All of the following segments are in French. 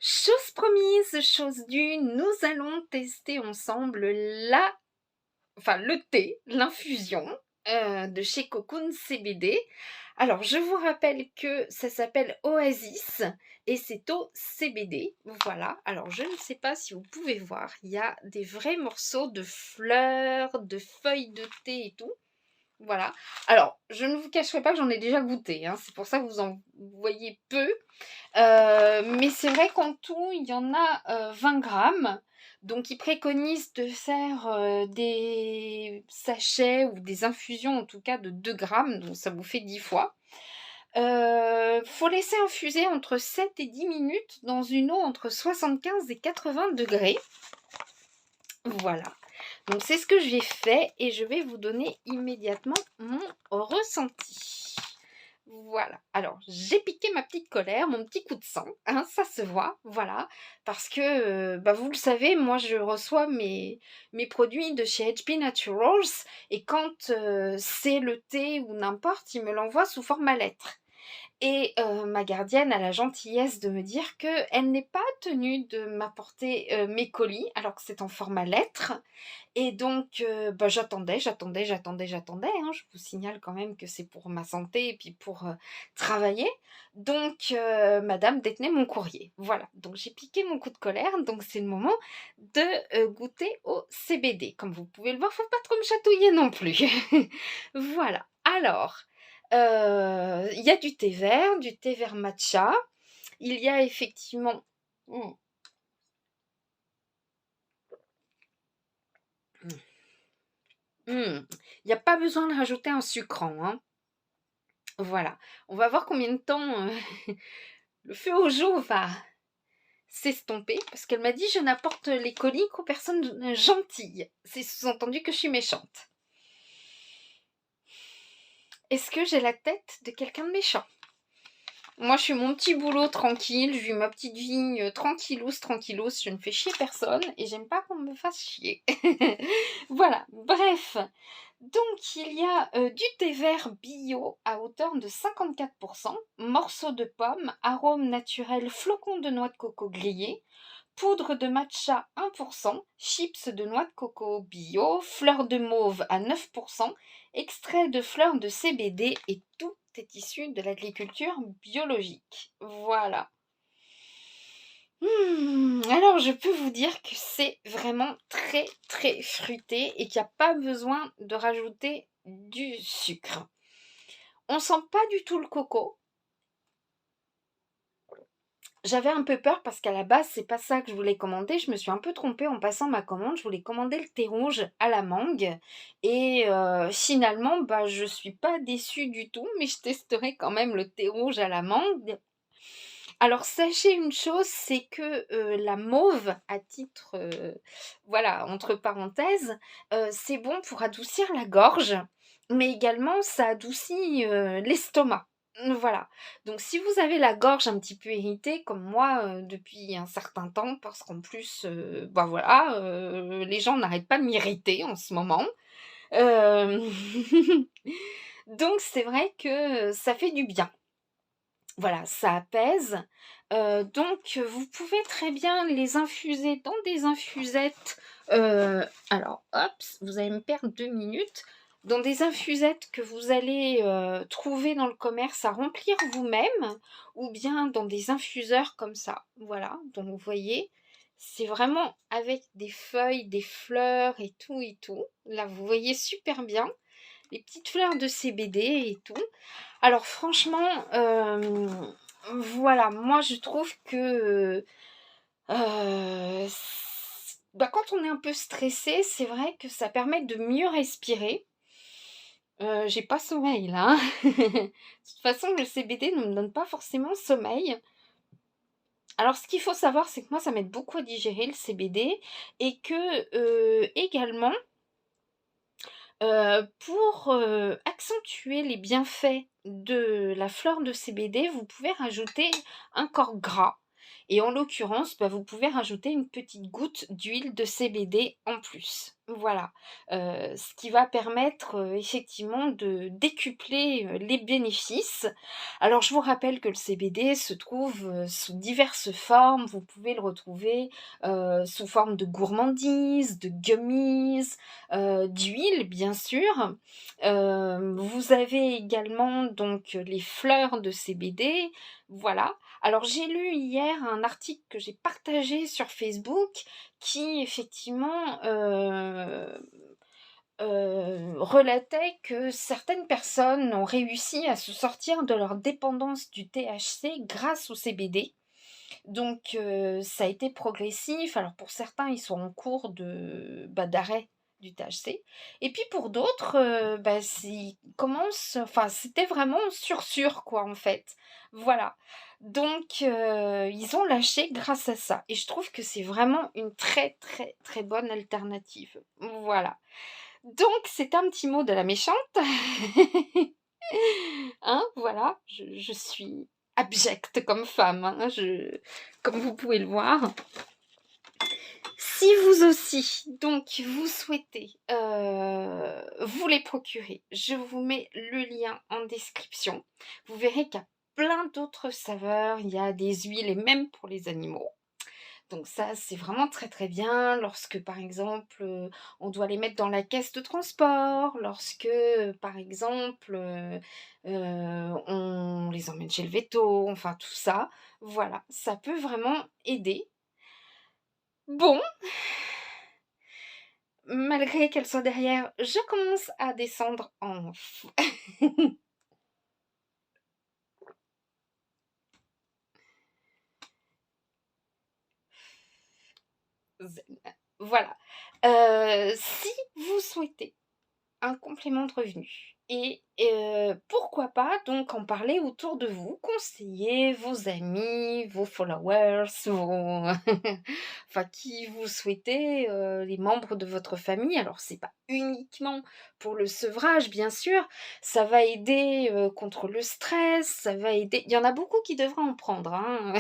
Chose promise, chose due, nous allons tester ensemble le thé, l'infusion de chez Cocoon CBD. Alors, je vous rappelle que ça s'appelle Oasis et c'est au CBD. Voilà. Alors, je ne sais pas si vous pouvez voir, il y a des vrais morceaux de fleurs, de feuilles de thé et tout. Voilà. Alors, je ne vous cacherai pas que j'en ai déjà goûté, hein. C'est pour ça que vous en voyez peu. Mais c'est vrai qu'en tout, il y en a 20 grammes. Donc, ils préconisent de faire des sachets ou des infusions, en tout cas, de 2 grammes. Donc, ça vous fait 10 fois. Faut laisser infuser entre 7 et 10 minutes dans une eau entre 75 et 80 degrés. Voilà. Donc, c'est ce que j'ai fait et je vais vous donner immédiatement mon ressenti. Voilà, alors j'ai piqué ma petite colère, mon petit coup de sang, hein, ça se voit, voilà, parce que, vous le savez, moi je reçois mes produits de chez HP Naturals, et quand c'est le thé ou n'importe, ils me l'envoient sous format lettre. Et ma gardienne a la gentillesse de me dire qu'elle n'est pas tenue de m'apporter mes colis, alors que c'est en format lettre. Et donc, j'attendais, hein. Je vous signale quand même que c'est pour ma santé et puis pour travailler. Donc, madame détenait mon courrier. Voilà, donc j'ai piqué mon coup de colère. Donc, c'est le moment de goûter au CBD. Comme vous pouvez le voir, faut pas trop me chatouiller non plus. Voilà, alors, il y a du thé vert matcha. Il y a effectivement... Hmm. Il n'y a pas besoin de rajouter un sucrant, hein. Voilà. On va voir combien de temps le feu au jour va s'estomper. Parce qu'elle m'a dit je n'apporte les colis qu'aux personnes gentilles. C'est sous-entendu que je suis méchante. Est-ce que j'ai la tête de quelqu'un de méchant? Moi, je suis mon petit boulot tranquille, je vis ma petite vie tranquillous, je ne fais chier personne et j'aime pas qu'on me fasse chier. Voilà, bref. Donc, il y a du thé vert bio à hauteur de 54%, morceaux de pommes, arômes naturels, flocons de noix de coco grillés, poudre de matcha 1%, chips de noix de coco bio, fleurs de mauve à 9%, extrait de fleurs de CBD et tout est issu de l'agriculture biologique. Voilà. Alors je peux vous dire que c'est vraiment très très fruité et qu'il n'y a pas besoin de rajouter du sucre. On sent pas du tout le coco. J'avais un peu peur parce qu'à la base, c'est pas ça que je voulais commander. Je me suis un peu trompée en passant ma commande. Je voulais commander le thé rouge à la mangue. Et finalement, je suis pas déçue du tout, mais je testerai quand même le thé rouge à la mangue. Alors sachez une chose, c'est que la mauve, à titre, voilà, entre parenthèses, c'est bon pour adoucir la gorge, mais également ça adoucit l'estomac. Voilà. Donc si vous avez la gorge un petit peu irritée, comme moi depuis un certain temps, parce qu'en plus, voilà, les gens n'arrêtent pas de m'irriter en ce moment. Euh, Donc c'est vrai que ça fait du bien. Voilà, ça apaise. Donc vous pouvez très bien les infuser dans des infusettes. Alors, hop, vous allez me perdre 2 minutes. Dans des infusettes que vous allez trouver dans le commerce à remplir vous-même, ou bien dans des infuseurs comme ça. Voilà, donc vous voyez, c'est vraiment avec des feuilles, des fleurs et tout et tout. Là, vous voyez super bien les petites fleurs de CBD et tout. Alors franchement, voilà, moi je trouve que quand on est un peu stressé, c'est vrai que ça permet de mieux respirer. J'ai pas sommeil là, hein. De toute façon, le CBD ne me donne pas forcément sommeil. Alors ce qu'il faut savoir, c'est que moi ça m'aide beaucoup à digérer le CBD et que également pour accentuer les bienfaits de la fleur de CBD, vous pouvez rajouter un corps gras. et en l'occurrence, bah, vous pouvez rajouter une petite goutte d'huile de CBD en plus. Voilà, ce qui va permettre, effectivement de décupler, les bénéfices. Alors je vous rappelle que le CBD se trouve, sous diverses formes. Vous pouvez le retrouver, sous forme de gourmandise, de gummies, d'huile bien sûr. Vous avez également donc les fleurs de CBD, voilà. Alors j'ai lu hier un article que j'ai partagé sur Facebook qui effectivement, relatait que certaines personnes ont réussi à se sortir de leur dépendance du THC grâce au CBD. Donc ça a été progressif. Alors pour certains, ils sont en cours d'arrêt du THC et puis pour d'autres, bah, ils commencent enfin, c'était vraiment sur quoi, en fait. Voilà. Donc ils ont lâché grâce à ça et je trouve que c'est vraiment une très, très, très bonne alternative. Voilà. Donc c'est un petit mot de la méchante. Hein, voilà, je suis abjecte comme femme, hein, comme vous pouvez le voir. Si vous aussi, donc, vous souhaitez vous les procurer, je vous mets le lien en description. Vous verrez qu'il y a plein d'autres saveurs, il y a des huiles et même pour les animaux. Donc ça, c'est vraiment très très bien lorsque, par exemple, on doit les mettre dans la caisse de transport, lorsque, par exemple, on les emmène chez le véto, enfin tout ça. Voilà, ça peut vraiment aider. Bon, malgré qu'elle soit derrière, je commence à descendre en zen. Voilà. Si vous souhaitez un complément de revenu et pourquoi pas donc en parler autour de vous, conseiller vos amis, vos followers, vos enfin qui vous souhaitez, les membres de votre famille. Alors c'est pas uniquement pour le sevrage bien sûr, ça va aider, contre le stress, ça va aider il y en a beaucoup qui devraient en prendre, hein.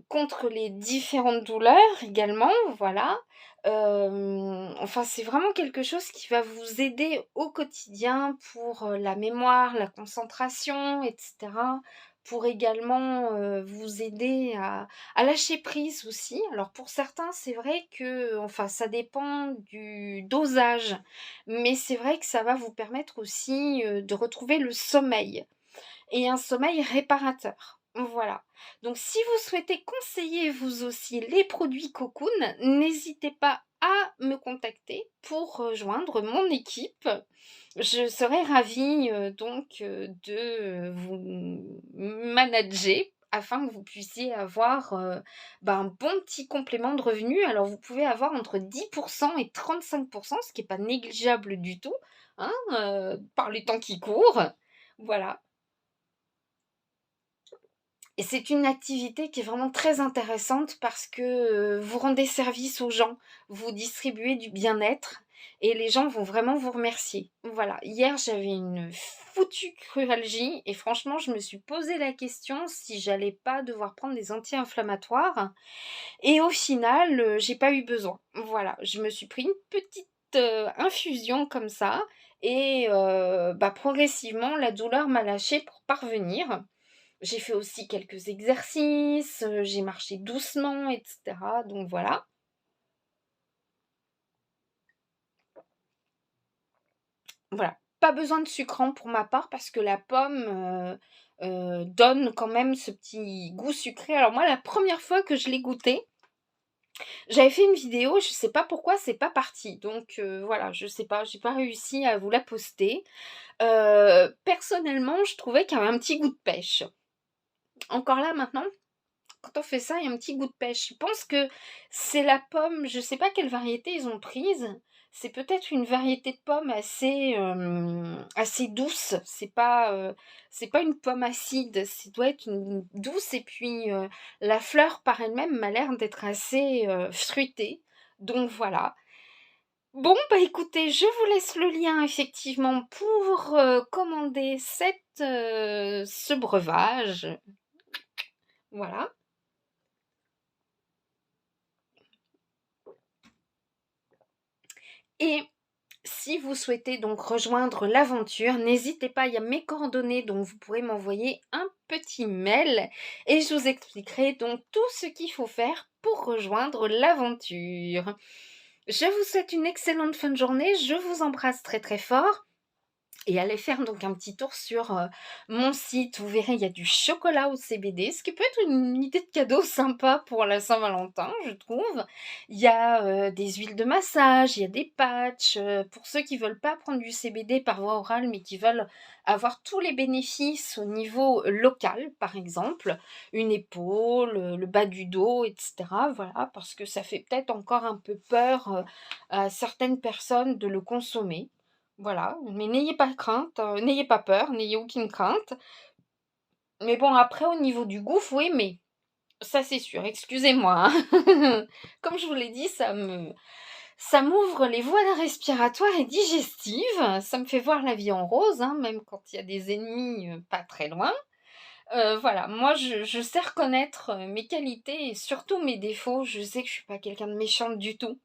Contre les différentes douleurs également, voilà. Enfin, c'est vraiment quelque chose qui va vous aider au quotidien pour, la mémoire, la concentration et cetera. Pour également, vous aider à lâcher prise aussi. Alors pour certains, c'est vrai que enfin ça dépend du dosage, mais c'est vrai que ça va vous permettre aussi, de retrouver le sommeil et un sommeil réparateur. Voilà. Donc si vous souhaitez conseiller vous aussi les produits Cocoon, n'hésitez pas à me contacter pour rejoindre mon équipe. Je serai ravie donc de vous manager afin que vous puissiez avoir un bon petit complément de revenu. Alors vous pouvez avoir entre 10% et 35%, ce qui n'est pas négligeable du tout, hein, par les temps qui courent. Voilà. Et c'est une activité qui est vraiment très intéressante parce que, vous rendez service aux gens, vous distribuez du bien-être et les gens vont vraiment vous remercier. Voilà, hier j'avais une foutue cruralgie et franchement je me suis posé la question si j'allais pas devoir prendre des anti-inflammatoires et au final, j'ai pas eu besoin. Voilà, je me suis pris une petite, infusion comme ça et progressivement la douleur m'a lâchée pour parvenir. J'ai fait aussi quelques exercices, j'ai marché doucement et cetera, donc voilà. Voilà, pas besoin de sucrant pour ma part parce que la pomme, donne quand même ce petit goût sucré. Alors moi, la première fois que je l'ai goûté, j'avais fait une vidéo, je sais pas pourquoi c'est pas parti, donc voilà, je sais pas, j'ai pas réussi à vous la poster. Personnellement, je trouvais qu'il y avait un petit goût de pêche. Encore là maintenant quand on fait ça, il y a un petit goût de pêche. Je pense que c'est la pomme, je sais pas quelle variété ils ont prise. C'est peut-être une variété de pomme assez, assez douce. C'est pas une pomme acide, ça doit être une douce et puis, la fleur par elle-même m'a l'air d'être assez, fruitée. Donc voilà. Bon, bah écoutez, je vous laisse le lien effectivement pour commander ce breuvage. Voilà. Et si vous souhaitez donc rejoindre l'aventure, n'hésitez pas, il y a mes coordonnées, donc vous pourrez m'envoyer un petit mail et je vous expliquerai donc tout ce qu'il faut faire pour rejoindre l'aventure. Je vous souhaite une excellente fin de journée, je vous embrasse très très fort. Et allez faire donc un petit tour sur mon site. Vous verrez, il y a du chocolat au CBD, ce qui peut être une idée de cadeau sympa pour la Saint-Valentin, je trouve. Il y a des huiles de massage, il y a des patchs. Pour ceux qui veulent pas prendre du CBD par voie orale, mais qui veulent avoir tous les bénéfices au niveau local, par exemple, une épaule, le bas du dos, etc. Voilà, parce que ça fait peut-être encore un peu peur à certaines personnes de le consommer. Voilà, mais n'ayez pas crainte, n'ayez pas peur, n'ayez aucune crainte. Mais bon, après, au niveau du goût, faut aimer. Ça, c'est sûr, excusez-moi, hein. Comme je vous l'ai dit, ça m'ouvre les voies respiratoires et digestives. Ça me fait voir la vie en rose, hein, même quand il y a des ennemis pas très loin. Voilà, moi, je sais reconnaître mes qualités et surtout mes défauts. Je sais que je suis pas quelqu'un de méchante du tout.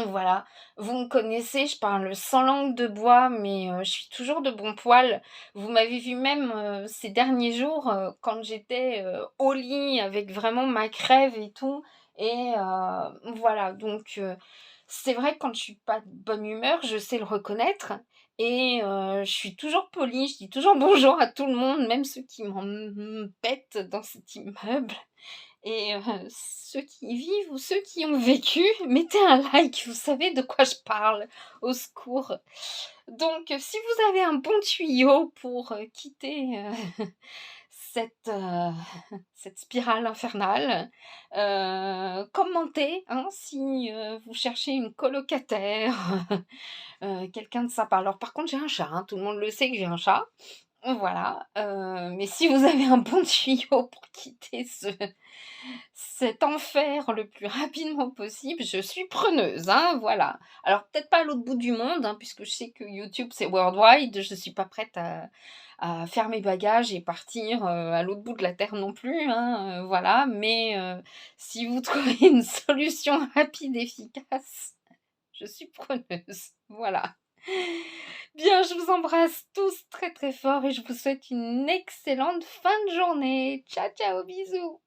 Voilà, vous me connaissez, je parle sans langue de bois, mais je suis toujours de bon poil. Vous m'avez vu même, ces derniers jours, quand j'étais, au lit avec vraiment ma crève et tout et voilà donc c'est vrai que quand je suis pas de bonne humeur, je sais le reconnaître et je suis toujours polie, je dis toujours bonjour à tout le monde, même ceux qui m'embêtent dans cet immeuble. Et ceux qui y vivent ou ceux qui ont vécu, mettez un like, vous savez de quoi je parle, au secours. Donc si vous avez un bon tuyau pour, quitter, cette, cette spirale infernale, commentez, hein, si, vous cherchez une colocataire, quelqu'un de sympa. Alors par contre j'ai un chat, hein, tout le monde le sait que j'ai un chat. Voilà, mais si vous avez un bon tuyau pour quitter cet enfer le plus rapidement possible, je suis preneuse, hein, voilà. Alors peut-être pas à l'autre bout du monde, hein, puisque je sais que YouTube c'est worldwide, je suis pas prête à faire mes bagages et partir, à l'autre bout de la terre non plus, hein, voilà. Mais si vous trouvez une solution rapide, efficace, je suis preneuse, voilà. Bien, je vous embrasse tous très très fort et je vous souhaite une excellente fin de journée. Ciao ciao, bisous.